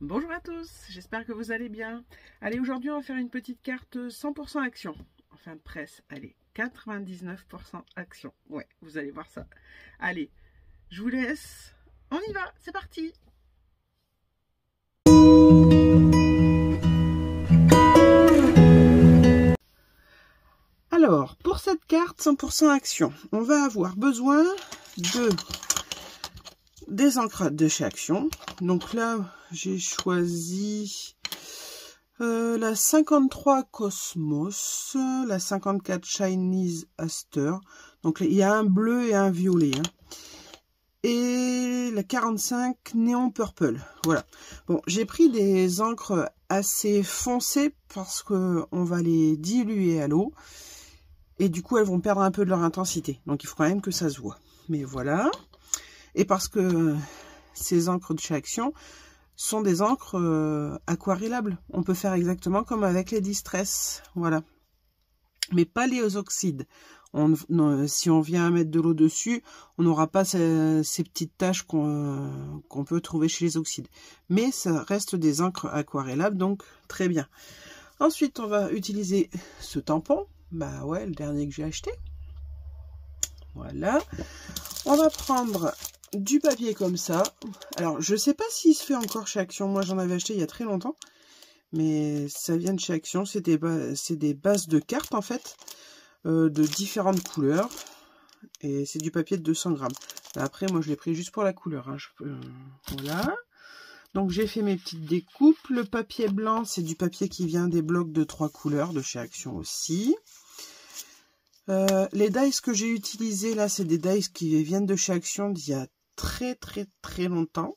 Bonjour à tous, j'espère que vous allez bien. Allez, aujourd'hui on va faire une petite carte 100% action. Enfin presse, allez, 99% action. Ouais, vous allez voir ça. Allez, je vous laisse. On y va, c'est parti. Alors, pour cette carte 100% action, on va avoir besoin des encres de chez Action. Donc là, j'ai choisi la 53 Cosmos, la 54 Chinese Aster. Donc il y a un bleu et un violet. Hein. Et la 45 Neon Purple. Voilà. Bon, j'ai pris des encres assez foncées parce que on va les diluer à l'eau. Et du coup, elles vont perdre un peu de leur intensité. Donc il faut quand même que ça se voit. Mais voilà. Et parce que ces encres de chez Action sont des encres aquarellables. On peut faire exactement comme avec les Distress, voilà. Mais pas les oxydes. Si on vient mettre de l'eau dessus, on n'aura pas ces petites taches qu'on peut trouver chez les oxydes. Mais ça reste des encres aquarellables, donc très bien. Ensuite, on va utiliser ce tampon. Bah ouais, le dernier que j'ai acheté. Voilà. On va prendre du papier comme ça. Alors, je sais pas s'il se fait encore chez Action. Moi, j'en avais acheté il y a très longtemps. Mais ça vient de chez Action. C'est des bases de cartes, en fait, de différentes couleurs. Et c'est du papier de 200 grammes. Après, moi, je l'ai pris juste pour la couleur. Hein. Voilà. Donc, j'ai fait mes petites découpes. Le papier blanc, c'est du papier qui vient des blocs de 3 couleurs de chez Action aussi. Les dies que j'ai utilisés là, c'est des dies qui viennent de chez Action d'il y a très longtemps.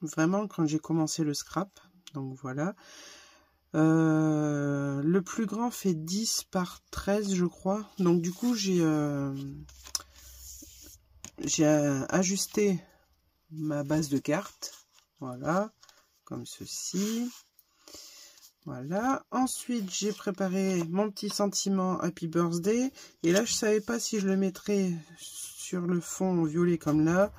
Vraiment, quand j'ai commencé le scrap. Donc voilà. Le plus grand fait 10 par 13, je crois. Donc du coup, j'ai ajusté ma base de cartes. Voilà. Comme ceci. Voilà. Ensuite, j'ai préparé mon petit sentiment Happy Birthday. Et là, je savais pas si je le mettrais sur le fond violet comme là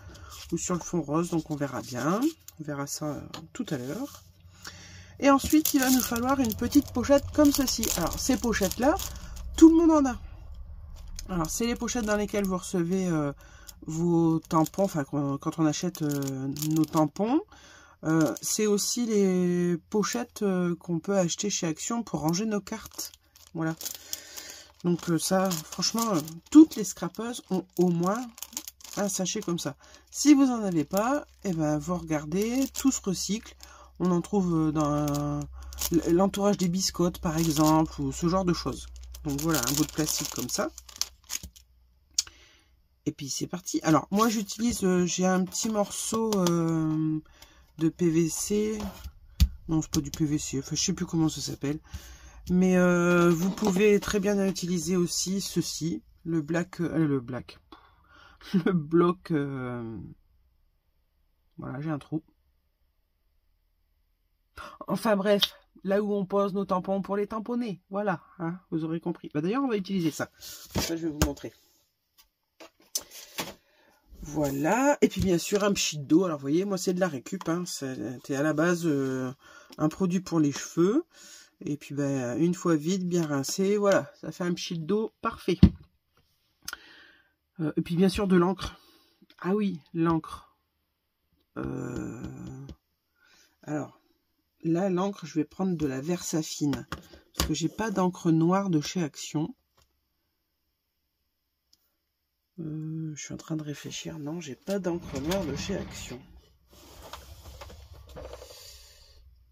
ou sur le fond rose. Donc, on verra bien. On verra ça tout à l'heure. Et ensuite, il va nous falloir une petite pochette comme ceci. Alors, ces pochettes-là, tout le monde en a. Alors, c'est les pochettes dans lesquelles vous recevez vos tampons. Enfin, quand on achète nos tampons. C'est aussi les pochettes qu'on peut acheter chez Action pour ranger nos cartes. Voilà. Donc ça, franchement, toutes les scrapeuses ont au moins un sachet comme ça. Si vous n'en avez pas, eh ben, vous regardez, tout se recycle. On en trouve dans l'entourage des biscottes, par exemple, ou ce genre de choses. Donc voilà, un bout de plastique comme ça. Et puis c'est parti. Alors, moi j'utilise, j'ai un petit morceau de PVC. Non, c'est pas du PVC, enfin je sais plus comment ça s'appelle. Mais vous pouvez très bien utiliser aussi ceci, le bloc. Voilà, j'ai un trou. Enfin bref, là où on pose nos tampons pour les tamponner. Voilà, hein, vous aurez compris. Bah, d'ailleurs, on va utiliser ça. Ça, je vais vous montrer. Voilà, et puis bien sûr un pchit d'eau. Alors vous voyez, moi c'est de la récup, hein. C'était à la base un produit pour les cheveux. Et puis ben, une fois vide, bien rincé, voilà, ça fait un pchit d'eau parfait. Et puis bien sûr de l'encre. Ah oui, l'encre. Alors, là l'encre, je vais prendre de la Versafine. Parce que j'ai pas d'encre noire de chez Action. Je suis en train de réfléchir. Non, j'ai pas d'encre noire de chez Action.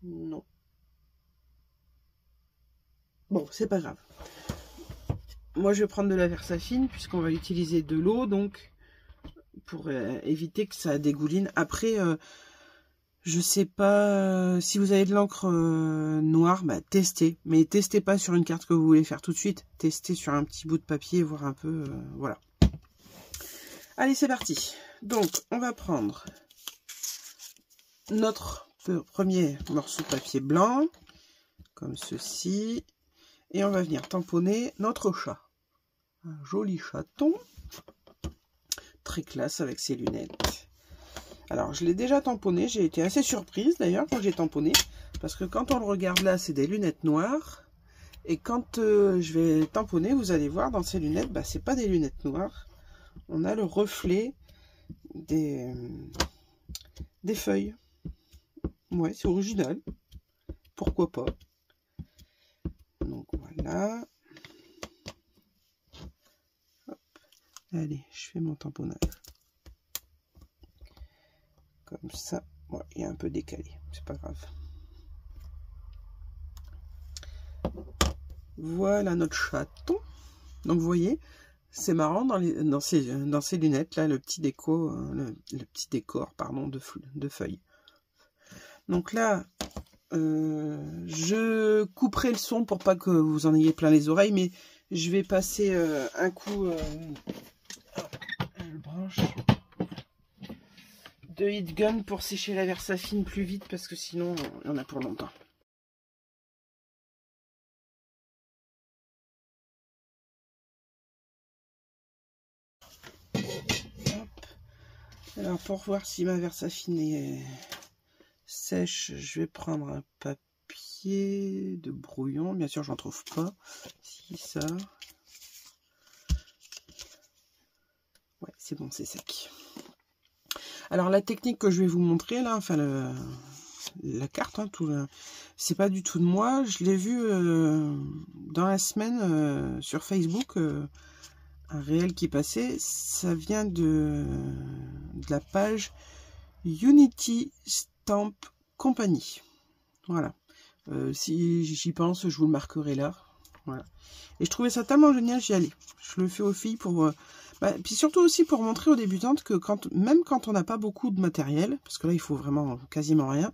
Non. Bon, c'est pas grave. Moi, je vais prendre de la Versafine puisqu'on va utiliser de l'eau, donc pour éviter que ça dégouline. Après, je sais pas si vous avez de l'encre noire, bah testez. Mais testez pas sur une carte que vous voulez faire tout de suite. Testez sur un petit bout de papier, voir un peu, voilà. Allez, c'est parti. Donc, on va prendre notre premier morceau de papier blanc, comme ceci. Et on va venir tamponner notre chat. Un joli chaton. Très classe avec ses lunettes. Alors, je l'ai déjà tamponné. J'ai été assez surprise, d'ailleurs, quand j'ai tamponné. Parce que quand on le regarde là, c'est des lunettes noires. Et quand je vais tamponner, vous allez voir, dans ces lunettes, bah, c'est pas des lunettes noires. On a le reflet des feuilles. Ouais, c'est original. Pourquoi pas? Donc, voilà. Hop. Allez, je fais mon tamponnage. Comme ça. Ouais, il est un peu décalé. C'est pas grave. Voilà notre chaton. Donc vous voyez, c'est marrant dans ces lunettes là, le petit décor pardon, de feuilles. Donc là, je couperai le son pour pas que vous en ayez plein les oreilles, mais je vais passer un coup je branche de heat gun pour sécher la Versafine plus vite parce que sinon il y en a pour longtemps. Alors pour voir si ma Versafine est sèche, je vais prendre un papier de brouillon. Bien sûr, j'en trouve pas. Si ça. Ouais, c'est bon, c'est sec. Alors la technique que je vais vous montrer là, enfin la carte, hein, c'est pas du tout de moi. Je l'ai vu dans la semaine sur Facebook. Un réel qui passait, ça vient de la page Unity Stamp Company. Voilà. Si j'y pense, je vous le marquerai là. Voilà. Et je trouvais ça tellement génial, j'y allais. Je le fais aux filles pour... puis surtout aussi pour montrer aux débutantes que même quand on n'a pas beaucoup de matériel, parce que là il faut vraiment quasiment rien,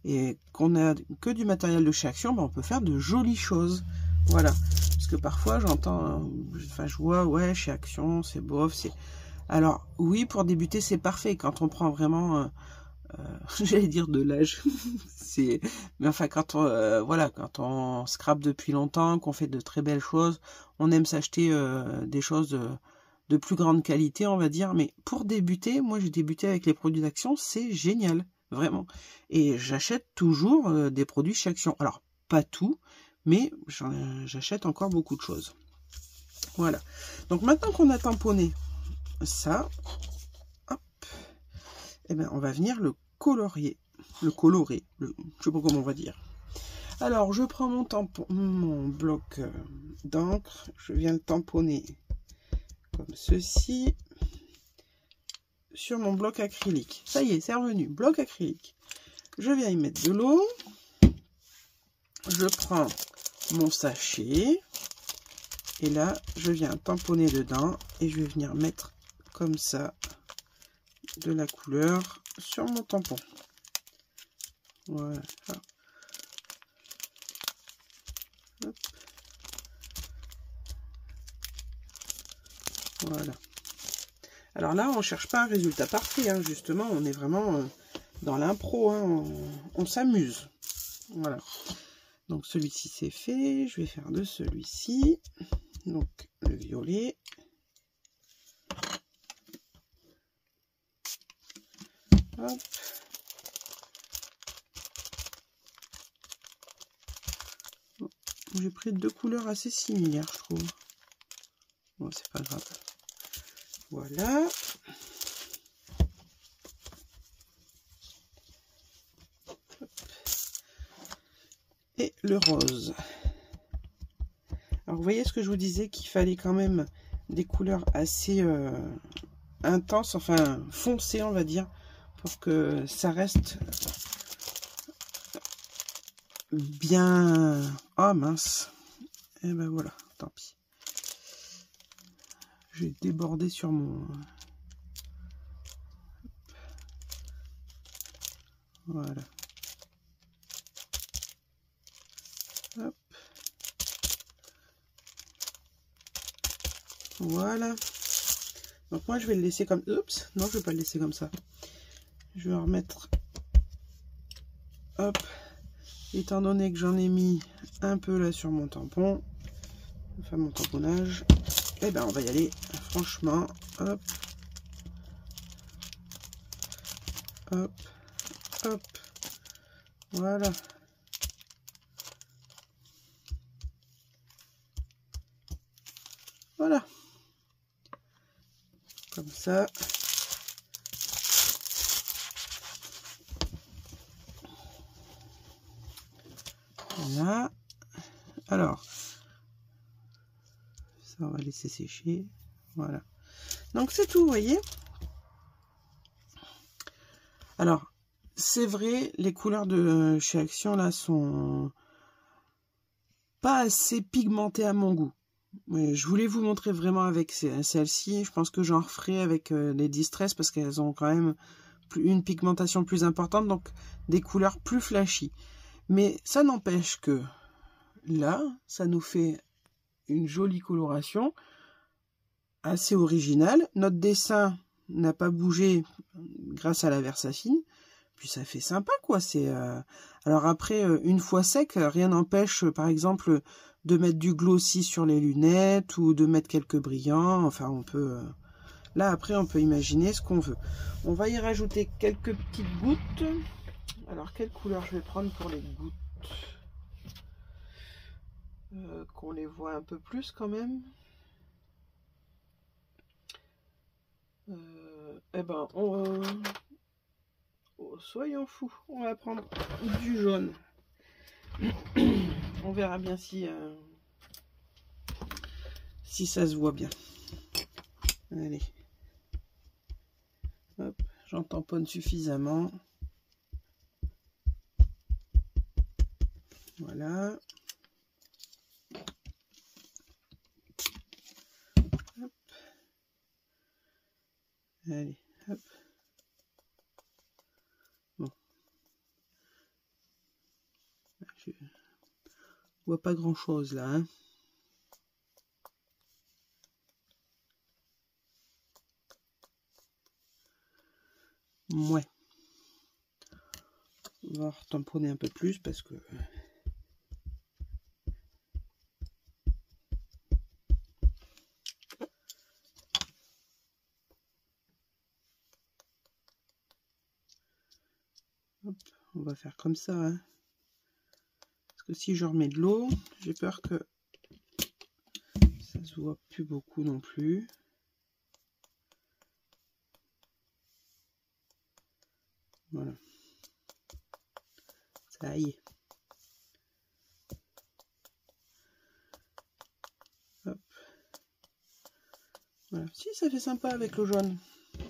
et qu'on a que du matériel de chez Action, on peut faire de jolies choses. Voilà. Parce que parfois j'entends, je vois, ouais, chez Action, c'est bof, c'est... Alors, oui, pour débuter, c'est parfait. Quand on prend vraiment, j'allais dire de l'âge, mais enfin, quand on, voilà, quand on scrape depuis longtemps, qu'on fait de très belles choses, on aime s'acheter des choses de plus grande qualité, on va dire. Mais pour débuter, moi, j'ai débuté avec les produits d'Action, c'est génial, vraiment. Et j'achète toujours des produits chez Action. Alors, pas tout, mais j'achète encore beaucoup de choses. Voilà. Donc maintenant qu'on a tamponné ça, hop, et ben on va venir le colorer, je sais pas comment on va dire. Alors je prends mon bloc d'encre, je viens le tamponner comme ceci sur mon bloc acrylique. Ça y est, c'est revenu, bloc acrylique. Je viens y mettre de l'eau. Je prends mon sachet et là je viens tamponner dedans et je vais venir mettre comme ça de la couleur sur mon tampon. Voilà. Hop. Voilà. Alors là on cherche pas un résultat parfait, hein, justement on est vraiment dans l'impro, hein, on s'amuse. Voilà. Donc celui-ci c'est fait, je vais faire de celui-ci, donc le violet. Hop. Bon, j'ai pris deux couleurs assez similaires, je trouve. Bon, c'est pas grave. Voilà. Hop. Et le rose. Alors vous voyez ce que je vous disais, qu'il fallait quand même des couleurs assez intenses, enfin foncées on va dire, pour que ça reste bien... Oh mince. Et ben voilà, tant pis. J'ai débordé sur mon... Voilà. Hop. Voilà. Donc moi je vais le laisser comme... Oups, non je vais pas le laisser comme ça. Je vais remettre... Hop. Étant donné que j'en ai mis un peu là sur mon tampon, enfin mon tamponnage, et ben on va y aller franchement. Hop. hop, hop, voilà. Voilà. Comme ça. Voilà. Alors, ça on va laisser sécher. Voilà. Donc c'est tout, vous voyez. Alors, c'est vrai, les couleurs de chez Action là sont pas assez pigmentées à mon goût. Mais je voulais vous montrer vraiment avec celle-ci. Je pense que j'en referai avec les Distress parce qu'elles ont quand même une pigmentation plus importante, donc des couleurs plus flashy. Mais ça n'empêche que là, ça nous fait une jolie coloration assez originale. Notre dessin n'a pas bougé grâce à la Versafine. Puis ça fait sympa, quoi. C'est alors après, une fois sec, rien n'empêche, par exemple, de mettre du glossy sur les lunettes ou de mettre quelques brillants. Enfin, on peut... Là, après, on peut imaginer ce qu'on veut. On va y rajouter quelques petites gouttes. Alors, quelle couleur je vais prendre pour les gouttes? Qu'on les voit un peu plus quand même. Eh ben, soyons fous, on va prendre du jaune. On verra bien si ça se voit bien. Allez. Hop, j'en tamponne suffisamment. Voilà. Hop. Allez, hop. Bon. Je vois pas grand chose là, hein. Ouais. On va retamponner un peu plus parce que... Hop, on va faire comme ça, hein. Parce que si je remets de l'eau, j'ai peur que ça se voit plus beaucoup non plus. Voilà. Ça y est. Hop. Voilà. Si, ça fait sympa avec le jaune. Je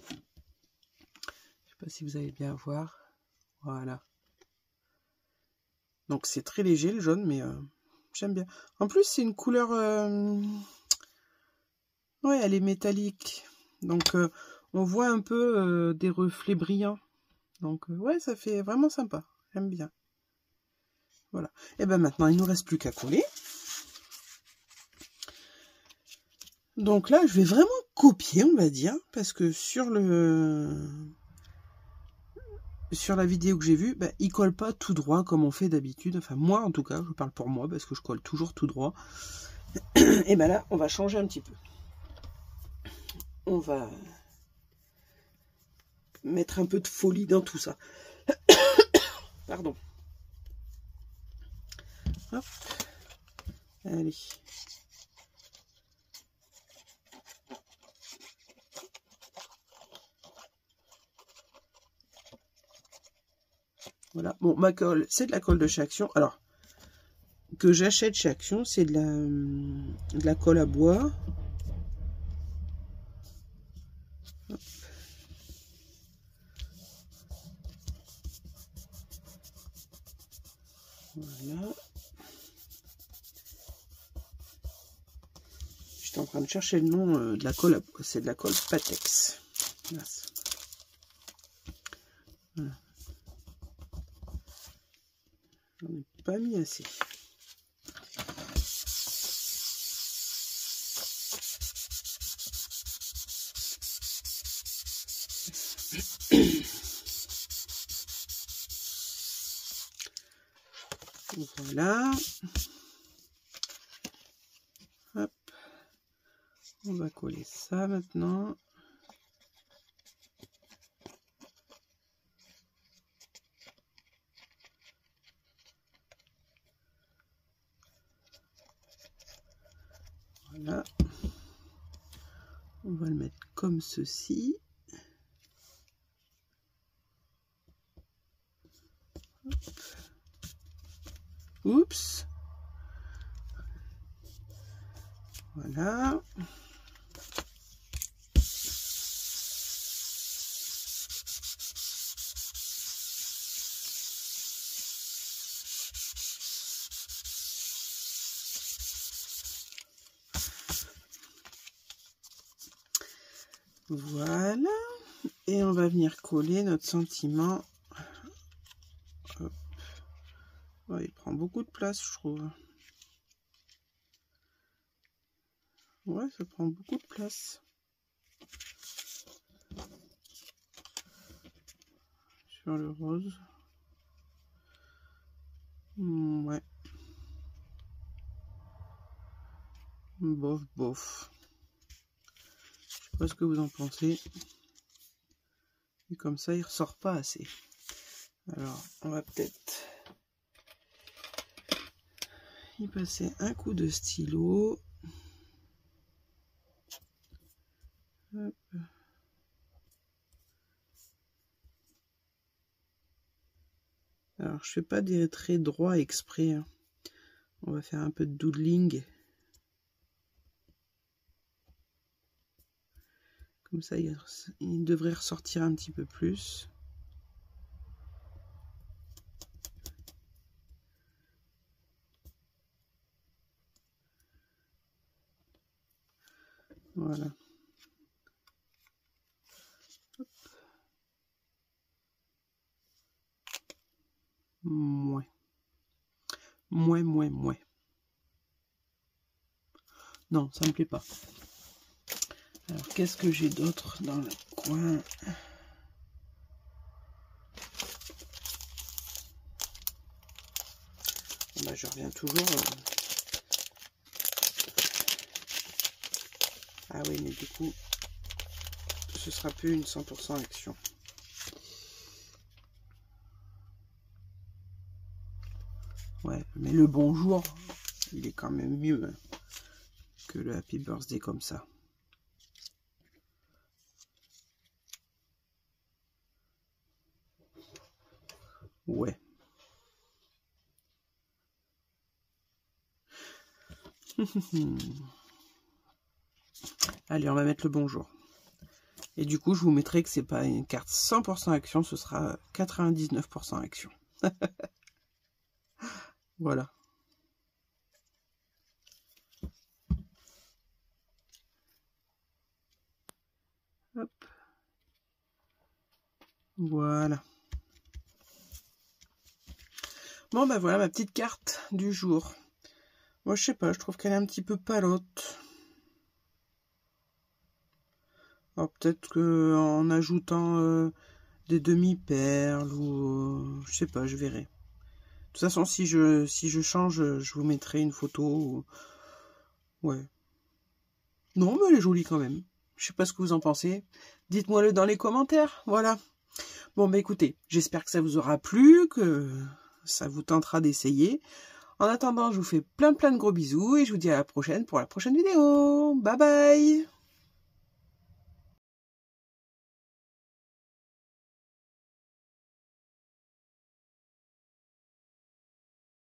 sais pas si vous allez bien voir. Voilà. Donc c'est très léger le jaune, mais j'aime bien. En plus, c'est une couleur... Ouais, elle est métallique. Donc on voit un peu des reflets brillants. Donc ouais, ça fait vraiment sympa. J'aime bien. Voilà. Et ben maintenant, il ne nous reste plus qu'à coller. Donc là, je vais vraiment copier, on va dire, parce que sur la vidéo que j'ai vue, ben, il colle pas tout droit comme on fait d'habitude. Enfin, moi, en tout cas, je parle pour moi, parce que je colle toujours tout droit. Et ben là, on va changer un petit peu. On va mettre un peu de folie dans tout ça. Pardon. Hop. Allez. Voilà. Bon, ma colle, c'est de la colle de chez Action. Alors, que j'achète chez Action, c'est de la colle à bois. Hop. Voilà. J'étais en train de chercher le nom de la colle à bois. C'est de la colle Patex. Mince. Voilà. J'en ai pas mis assez. Voilà. Hop. On va coller ça maintenant. Voilà. On va le mettre comme ceci. Hop. Oups. Voilà. Voilà. Et on va venir coller notre sentiment. Hop. Ouais, il prend beaucoup de place, je trouve. Ouais, ça prend beaucoup de place. Sur le rose. Ouais. Bof, bof. Je sais pas ce que vous en pensez. Et comme ça, il ressort pas assez. Alors, on va peut-être y passer un coup de stylo. Hop. Alors, je fais pas des traits droits exprès. Hein. On va faire un peu de doodling. Comme ça, il devrait ressortir un petit peu plus. Voilà. Hop. Mouais. Mouais, mouais, mouais. Non, ça me plaît pas. Alors, qu'est-ce que j'ai d'autre dans le coin? Bah, je reviens toujours. Ah oui, mais du coup, ce sera plus une 100% action. Ouais, mais le bonjour, il est quand même mieux que le Happy Birthday comme ça. Ouais. Allez, on va mettre le bonjour. Et du coup, je vous mettrai que c'est pas une carte 100% action, ce sera 99% action. Voilà. Hop. Voilà. Bon, bah voilà ma petite carte du jour. Moi, je sais pas, je trouve qu'elle est un petit peu palote. Alors peut-être que en ajoutant des demi-perles ou je sais pas, je verrai. De toute façon, si je change, je vous mettrai une photo. Ouais. Non, mais elle est jolie quand même. Je sais pas ce que vous en pensez. Dites-moi-le dans les commentaires. Voilà. Bon, bah écoutez, j'espère que ça vous aura plu, que ça vous tentera d'essayer. En attendant, je vous fais plein de gros bisous et je vous dis à la prochaine pour la prochaine vidéo. Bye bye!